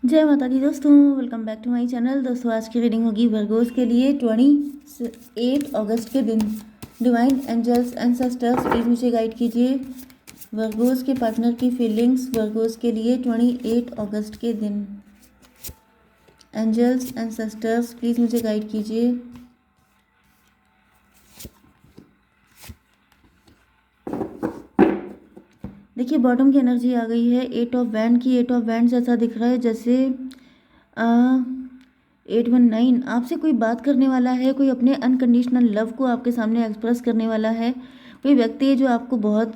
जय माता दी दोस्तों, welcome back to my channel. दोस्तों आज की रीडिंग होगी वर्गोस के लिए 28 अगस्त के दिन। डिवाइन एंजल्स एंसेस्टर्स प्लीज़ मुझे गाइड कीजिए वर्गोस के पार्टनर की फीलिंग्स वर्गोस के लिए 28 अगस्त के दिन। एंजल्स एंसेस्टर्स प्लीज़ मुझे गाइड कीजिए। देखिए बॉटम की एनर्जी आ गई है 8 ऑफ वैंड की। 8 ऑफ वैंड ऐसा दिख रहा है जैसे 819 आपसे कोई बात करने वाला है, कोई अपने अनकंडीशनल लव को आपके सामने एक्सप्रेस करने वाला है। कोई व्यक्ति है जो आपको बहुत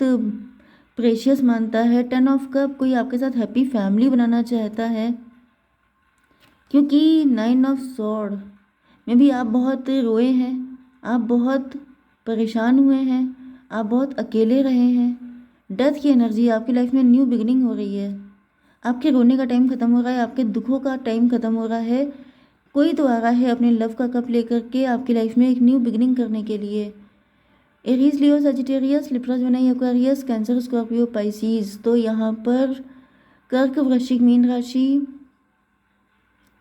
प्रेशियस मानता है। 10 ऑफ कप कोई आपके साथ हैप्पी फैमिली बनाना चाहता है, क्योंकि 9 ऑफ सॉर्ड में भी आप बहुत रोए हैं, आप बहुत परेशान हुए हैं, आप बहुत अकेले रहे हैं। डेथ की एनर्जी आपकी लाइफ में न्यू बिगिनिंग हो रही है। आपके रोने का टाइम खत्म हो रहा है, आपके दुखों का टाइम खत्म हो रहा है। कोई तो आ रहा है अपने लव का कप लेकर के आपकी लाइफ में एक न्यू बिगिनिंग करने के लिए। Aries, Leo, Sagittarius, Libra, Gemini, Aquarius, Cancer, Scorpio, Pisces. तो यहाँ पर कर्क, वृश्चिक, मीन राशि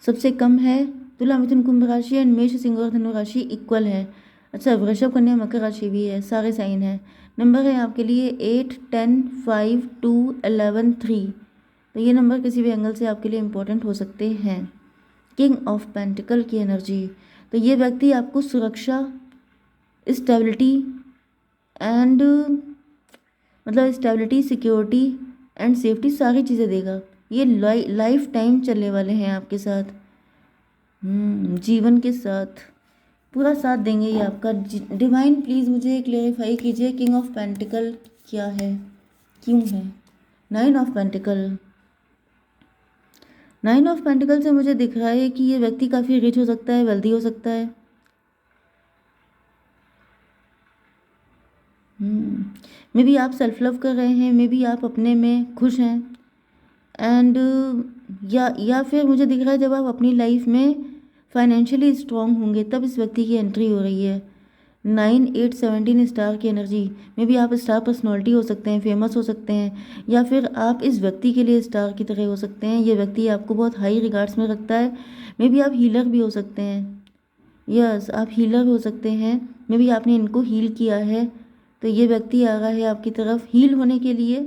सबसे कम है। तुला, मिथुन, कुंभ राशि एंड मेष, सिंह और धनु राशि इक्वल है। अच्छा, वृषभ, कन्या, मकर राशि भी है, सारे साइन है। नंबर है आपके लिए 8, 10, 5, 2, 11, 3। तो ये नंबर किसी भी एंगल से आपके लिए इम्पोर्टेंट हो सकते हैं। किंग ऑफ पेंटिकल की एनर्जी, तो ये व्यक्ति आपको सुरक्षा, स्टेबिलिटी एंड मतलब स्टेबिलिटी, सिक्योरिटी एंड सेफ्टी सारी चीज़ें देगा। ये लाइफ टाइम चलने वाले हैं आपके साथ। जीवन के साथ पूरा साथ देंगे ये आपका। डिवाइन प्लीज़ मुझे क्लेरिफाई कीजिए किंग ऑफ पेंटिकल क्या है, क्यों है। 9 ऑफ पेंटिकल, 9 ऑफ पेंटिकल से मुझे दिख रहा है कि ये व्यक्ति काफ़ी रिच हो सकता है, वेल्दी हो सकता है। मे बी आप सेल्फ लव कर रहे हैं, मे बी आप अपने में खुश हैं एंड या फिर मुझे दिख रहा है जब आप अपनी लाइफ में फाइनेंशियली स्ट्रांग होंगे तब इस व्यक्ति की एंट्री हो रही है। 9, 8, 17 स्टार की एनर्जी में भी आप स्टार पर्सनैलिटी हो सकते हैं, फेमस हो सकते हैं, या फिर आप इस व्यक्ति के लिए स्टार की तरह हो सकते हैं। ये व्यक्ति आपको बहुत हाई रिगार्ड्स में रखता है। मे बी आप हीलर भी हो सकते हैं। यस, आप हीलर हो सकते हैं। मे बी आपने इनको हील किया है, तो ये व्यक्ति आ रहा है आपकी तरफ हील होने के लिए।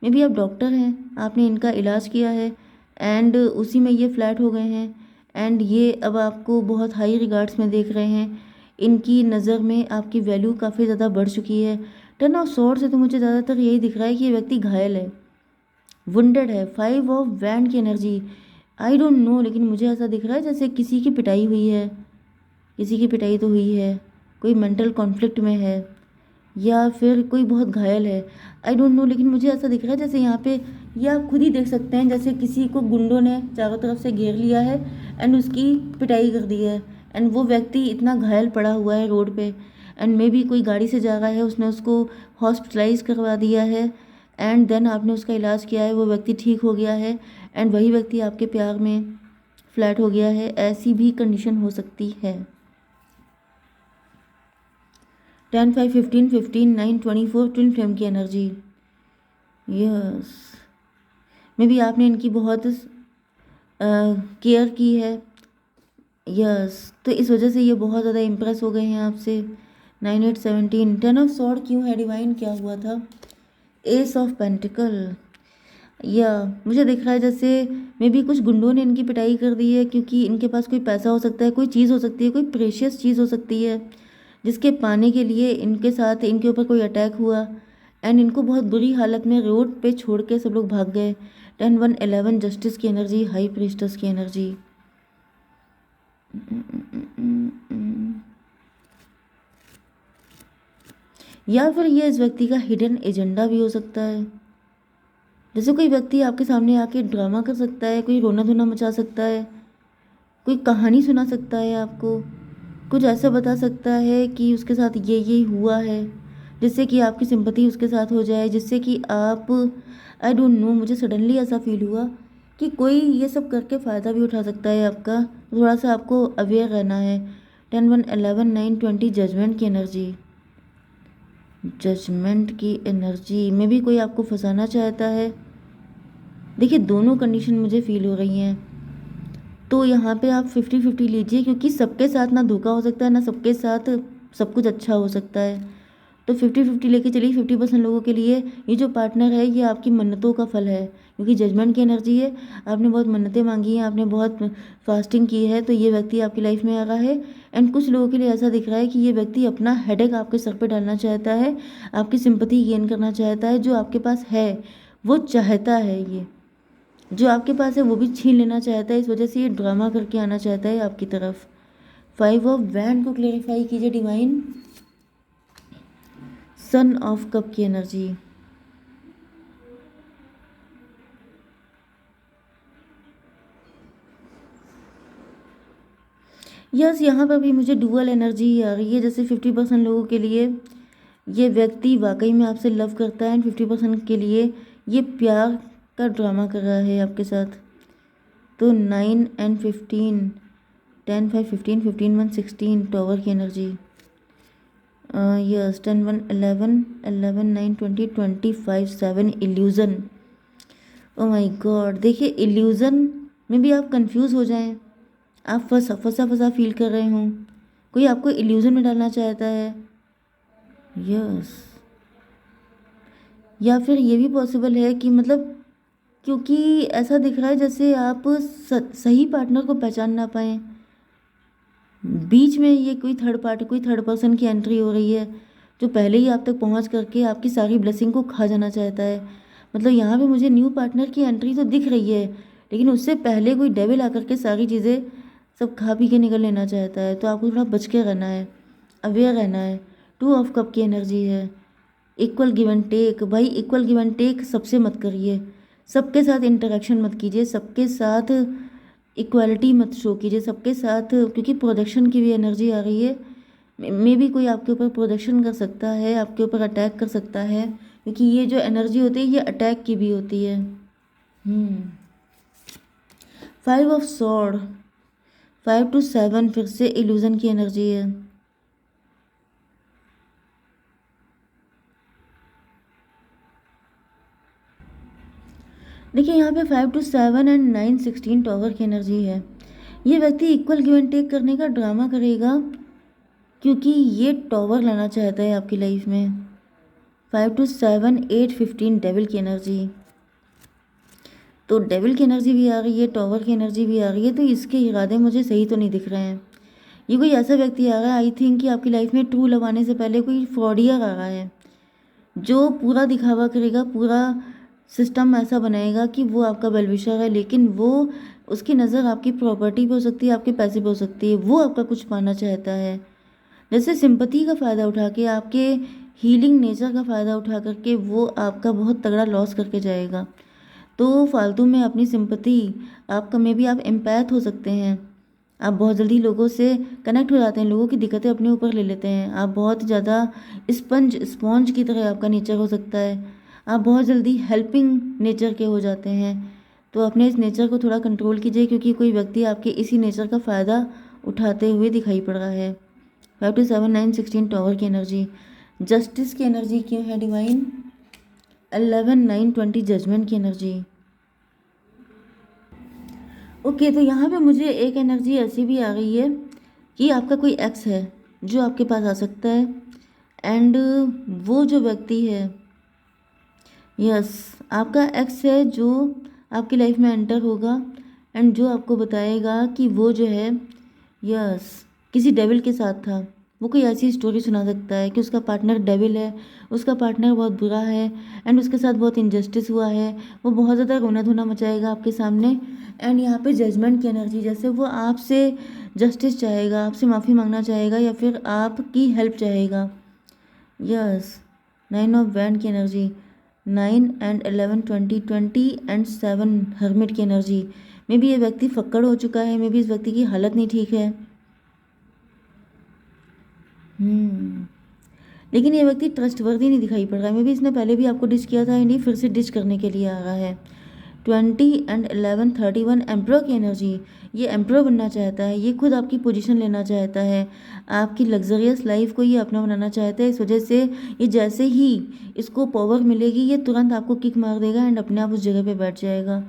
मे बी आप डॉक्टर हैं, आपने इनका इलाज किया है एंड उसी में ये फ्लैट हो गए हैं एंड ये अब आपको बहुत हाई रिगार्ड्स में देख रहे हैं। इनकी नज़र में आपकी वैल्यू काफ़ी ज़्यादा बढ़ चुकी है। 10 ऑफ सॉर्ड से तो मुझे ज़्यादातर यही दिख रहा है कि ये व्यक्ति घायल है, वुंडेड है। 5 ऑफ वैंड की एनर्जी, आई डोंट नो, लेकिन मुझे ऐसा दिख रहा है जैसे किसी की पिटाई हुई है, किसी की पिटाई तो हुई है, कोई मेंटल कॉन्फ्लिक्ट में है या फिर कोई बहुत घायल है। आई डोंट नो, लेकिन मुझे ऐसा दिख रहा है जैसे यहाँ पे, या आप खुद ही देख सकते हैं जैसे किसी को गुंडों ने चारों तरफ से घेर लिया है एंड उसकी पिटाई कर दी है एंड वो व्यक्ति इतना घायल पड़ा हुआ है रोड पे एंड मे बी कोई गाड़ी से जा रहा है, उसने उसको हॉस्पिटलाइज करवा दिया है एंड देन आपने उसका इलाज किया है, वो व्यक्ति ठीक हो गया है एंड वही व्यक्ति आपके प्यार में फ्लैट हो गया है। ऐसी भी कंडीशन हो सकती है। 10, 5, 15, 15, 9, 24 ट्विन फ्लेम की एनर्जी। यस, मे बी आपने इनकी बहुत केयर की है। यस, तो इस वजह से ये बहुत ज़्यादा इम्प्रेस हो गए हैं आपसे। 9, 8, 17। 10 ऑफ सॉर्ड क्यों है डिवाइन, क्या हुआ था। एस ऑफ पेंटिकल, या मुझे दिख रहा है जैसे मे बी कुछ गुंडों ने इनकी पिटाई कर दी है, क्योंकि इनके पास कोई पैसा हो सकता है, कोई चीज़ हो सकती है, कोई प्रेशियस चीज़ हो सकती है जिसके पाने के लिए इनके साथ इनके ऊपर कोई अटैक हुआ एंड इनको बहुत बुरी हालत में रोड पे छोड़ के सब लोग भाग गए। 10, 1, 11 जस्टिस की एनर्जी, हाई प्रीस्टस की एनर्जी। या फिर ये इस व्यक्ति का हिडन एजेंडा भी हो सकता है। जैसे कोई व्यक्ति आपके सामने आके ड्रामा कर सकता है, कोई रोना धोना मचा सकता है, कोई कहानी सुना सकता है आपको, कुछ ऐसा बता सकता है कि उसके साथ ये हुआ है, जिससे कि आपकी सिंपैथी उसके साथ हो जाए, जिससे कि आप, आई डोंट नो, मुझे सडनली ऐसा फील हुआ कि कोई ये सब करके फ़ायदा भी उठा सकता है आपका। थोड़ा सा आपको अवेयर रहना है। 10, 1, 11, 9, 20 जजमेंट की एनर्जी। जजमेंट की एनर्जी में भी कोई आपको फंसाना चाहता है देखिए दोनों कंडीशन मुझे फ़ील हो रही हैं। तो यहाँ पे आप 50-50 लीजिए, क्योंकि सबके साथ ना धोखा हो सकता है, ना सबके साथ सब कुछ अच्छा हो सकता है। तो 50-50 लेके चलिए। 50% लोगों के लिए ये जो पार्टनर है ये आपकी मन्नतों का फल है, क्योंकि जजमेंट की एनर्जी है। आपने बहुत मन्नतें मांगी हैं, आपने बहुत फास्टिंग की है, तो ये व्यक्ति आपकी लाइफ में आ रहा है। एंड कुछ लोगों के लिए ऐसा दिख रहा है कि ये व्यक्ति अपना हेडेक आपके सर पे डालना चाहता है, आपकी सिंपैथी गेन करना चाहता है। जो आपके पास है वो चाहता है, ये जो आपके पास है वो भी छीन लेना चाहता है। इस वजह से ये ड्रामा करके आना चाहता है आपकी तरफ। 5 ऑफ वैंड को क्लेरिफाई कीजिए डिवाइन। सन ऑफ कप की एनर्जी। यस, यहाँ पर भी मुझे डुअल एनर्जी आ रही है। जैसे 50% लोगों के लिए ये व्यक्ति वाकई में आपसे लव करता है, एंड 50% के लिए ये प्यार का ड्रामा कर रहा है आपके साथ। तो 9 and 15, 10 5 15, 15 1 16 टॉवर की energy. Yes, 10 1 11, 11 9 20, 25 7 illusion. Oh my God, देखिए इल्यूज़न में भी आप कंफ्यूज हो जाएं, आप फंसा फंसा फंसा फील कर रहे हों, कोई आपको इल्यूज़न में डालना चाहता है। यस, या फिर ये भी पॉसिबल है कि मतलब, क्योंकि ऐसा दिख रहा है जैसे आप सही पार्टनर को पहचान ना पाएँ। बीच में ये कोई थर्ड पार्टी, कोई थर्ड पर्सन की एंट्री हो रही है, जो पहले ही आप तक पहुंच करके आपकी सारी ब्लेसिंग को खा जाना चाहता है। मतलब यहाँ पे मुझे न्यू पार्टनर की एंट्री तो दिख रही है, लेकिन उससे पहले कोई डेविल आकर के सारी चीज़ें सब खा पी के निकल लेना चाहता है। तो आपको थोड़ा बच के रहना है, अवेयर रहना है। 2 ऑफ कप की एनर्जी है। Equal give and take. भाई इक्वल गिव एंड टेक सबसे मत करिए, सबके साथ इंटरेक्शन मत कीजिए, सबके साथ इक्वालिटी मत शो कीजिए सबके साथ, क्योंकि प्रोडक्शन की भी एनर्जी आ रही है। मे भी कोई आपके ऊपर प्रोडक्शन कर सकता है, आपके ऊपर अटैक कर सकता है, क्योंकि ये जो एनर्जी होती है ये अटैक की भी होती है। 5 ऑफ सॉर्ड, 5 to 7 फिर से इल्यूजन की एनर्जी है। देखिए यहाँ पे 5 to 7 एंड 9 16 टॉवर की एनर्जी है। ये व्यक्ति इक्वल गिव एंड टेक करने का ड्रामा करेगा, क्योंकि ये टॉवर लाना चाहता है आपकी लाइफ में। 5 to 7 8 15 डेविल की एनर्जी। तो डेविल की एनर्जी भी आ रही है, टॉवर की एनर्जी भी आ रही है, तो इसके इरादे मुझे सही तो नहीं दिख रहे हैं। ये कोई ऐसा व्यक्ति आ रहा है, आई थिंक कि आपकी लाइफ में ट्रू लव आने से पहले कोई फ्रॉडियर आ रहा है, जो पूरा दिखावा करेगा, पूरा सिस्टम ऐसा बनाएगा कि वो आपका वेलविशर है, लेकिन वो उसकी नज़र आपकी प्रॉपर्टी पे हो सकती है, आपके पैसे पे हो सकती है। वो आपका कुछ पाना चाहता है, जैसे सिंपैथी का फ़ायदा उठा के, आपके हीलिंग नेचर का फ़ायदा उठा करके वो आपका बहुत तगड़ा लॉस करके जाएगा। तो फालतू में अपनी सिंपैथी, आपका में भी आप एम्पैथ हो सकते हैं। आप बहुत जल्दी लोगों से कनेक्ट हो जाते हैं, लोगों की दिक्कतें अपने ऊपर ले लेते हैं। आप बहुत ज़्यादा स्पॉन्ज की तरह आपका नेचर हो सकता है। आप बहुत जल्दी हेल्पिंग नेचर के हो जाते हैं। तो अपने इस नेचर को थोड़ा कंट्रोल कीजिए, क्योंकि कोई व्यक्ति आपके इसी नेचर का फ़ायदा उठाते हुए दिखाई पड़ रहा है। 5 to 7 9 16 टॉवर की एनर्जी। जस्टिस की एनर्जी क्यों है डिवाइन? 11 9 20 जजमेंट की एनर्जी। ओके, तो यहाँ पे मुझे एक एनर्जी ऐसी भी आ गई है कि आपका कोई एक्स है जो आपके पास आ सकता है, एंड वो जो व्यक्ति है, यस, आपका एक्स है जो आपकी लाइफ में एंटर होगा, एंड जो आपको बताएगा कि वो जो है, यस, किसी डेविल के साथ था। वो कोई ऐसी स्टोरी सुना सकता है कि उसका पार्टनर डेविल है, उसका पार्टनर बहुत बुरा है, एंड उसके साथ बहुत इनजस्टिस हुआ है। वो बहुत ज़्यादा रोना धोना मचाएगा आपके सामने। एंड यहाँ पे जजमेंट की एनर्जी, जैसे वो आपसे जस्टिस चाहेगा, आपसे माफ़ी मांगना चाहेगा, या फिर आपकी हेल्प चाहेगा। यस, 9 ऑफ वैंड की एनर्जी। 9 and 11 20 20 एंड 7 हर्मिट की एनर्जी। मे बी ये व्यक्ति फक्कड़ हो चुका है, मे बी इस व्यक्ति की हालत नहीं ठीक है। लेकिन ये व्यक्ति ट्रस्टवर्दी नहीं दिखाई पड़ रहा है। मे बी इसने पहले भी आपको डिच किया था, एंड ये फिर से डिच करने के लिए आ रहा है। 20 एंड 11 31 एम्परर की एनर्जी। ये एम्परर बनना चाहता है, ये खुद आपकी पोजीशन लेना चाहता है, आपकी लग्जरियस लाइफ को ये अपना बनाना चाहता है। इस वजह से ये जैसे ही इसको पावर मिलेगी ये तुरंत आपको किक मार देगा एंड अपने आप उस जगह पे बैठ जाएगा।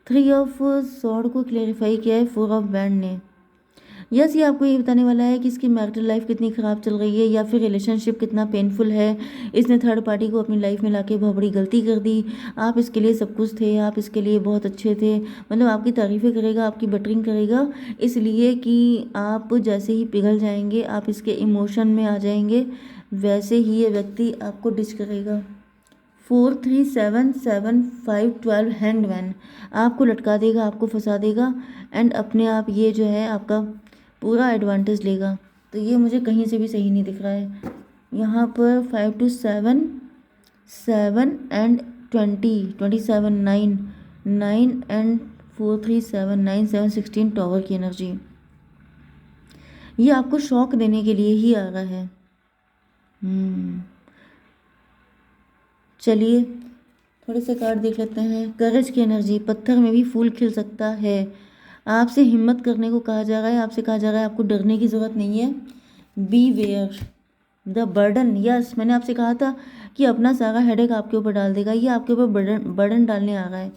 3 ऑफ सॉर्ड को क्लेरिफाई किया है 4 ऑफ बैंड ने। यस, ये आपको ये बताने वाला है कि इसकी मैरिटल लाइफ कितनी ख़राब चल रही है या फिर रिलेशनशिप कितना पेनफुल है। इसने थर्ड पार्टी को अपनी लाइफ में लाके बहुत बड़ी गलती कर दी। आप इसके लिए सब कुछ थे, आप इसके लिए बहुत अच्छे थे, मतलब आपकी तारीफ़ें करेगा, आपकी बटरिंग करेगा, इसलिए कि आप जैसे ही पिघल जाएंगे, आप इसके इमोशन में आ जाएंगे, वैसे ही ये व्यक्ति आपको डिच करेगा। 4 3 7 7 5 12 हैंडमैन आपको लटका देगा, आपको फंसा देगा एंड अपने आप ये जो है आपका पूरा एडवांटेज लेगा। तो ये मुझे कहीं से भी सही नहीं दिख रहा है। यहाँ पर 5 to 7 7 एंड 20 27 9 9 एंड 4 3 7 9 7 16 टॉवर की एनर्जी। ये आपको शॉक देने के लिए ही आ रहा है। चलिए थोड़े से कार्ड देख लेते हैं। करेज की एनर्जी, पत्थर में भी फूल खिल सकता है। आपसे हिम्मत करने को कहा जा रहा है, आपसे कहा जा रहा है आपको डरने की ज़रूरत नहीं है। Beware the burden. Yes, मैंने आपसे कहा था कि अपना सारा हेडेक आपके ऊपर डाल देगा, ये आपके ऊपर बर्डन डालने आ रहा है।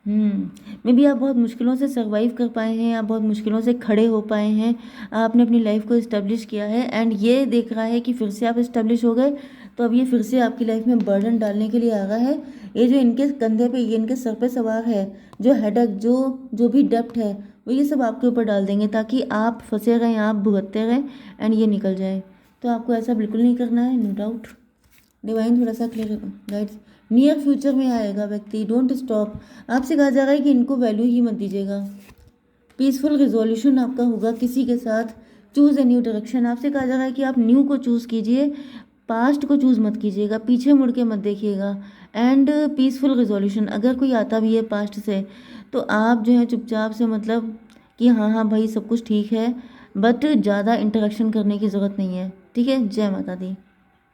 मे बी आप बहुत मुश्किलों से सर्वाइव कर पाए हैं, आप बहुत मुश्किलों से खड़े हो पाए हैं, आपने अपनी लाइफ को इस्टेब्लिश किया है एंड ये देख रहा है कि फिर से आप इस्टेब्लिश हो गए, तो अब ये फिर से आपकी लाइफ में बर्डन डालने के लिए आ रहा है। ये जो इनके कंधे पे, ये इनके सर पे सवार है, जो हेडेक, जो भी डेप्थ है, वो ये सब आपके ऊपर डाल देंगे ताकि आप फंसे रहें, आप भुगतते रहें एंड ये निकल जाए। तो आपको ऐसा बिल्कुल नहीं करना है, नो डाउट। डिवाइन थोड़ा सा क्लियर गाइड्स। नियर फ्यूचर में आएगा व्यक्ति, डोंट स्टॉप। आपसे कहा जा रहा है कि इनको वैल्यू ही मत दीजिएगा। पीसफुल रिजोल्यूशन आपका होगा किसी के साथ। चूज़ ए न्यू डायरेक्शन, आपसे कहा जा रहा है कि आप न्यू को चूज़ कीजिए, पास्ट को चूज़ मत कीजिएगा, पीछे मुड़ के मत देखिएगा। एंड पीसफुल रिजोल्यूशन, अगर कोई आता भी है पास्ट से तो आप जो है चुपचाप से, मतलब कि हाँ हाँ भाई सब कुछ ठीक है, बट ज़्यादा इंटरेक्शन करने की ज़रूरत नहीं है। ठीक है, जय माता दी।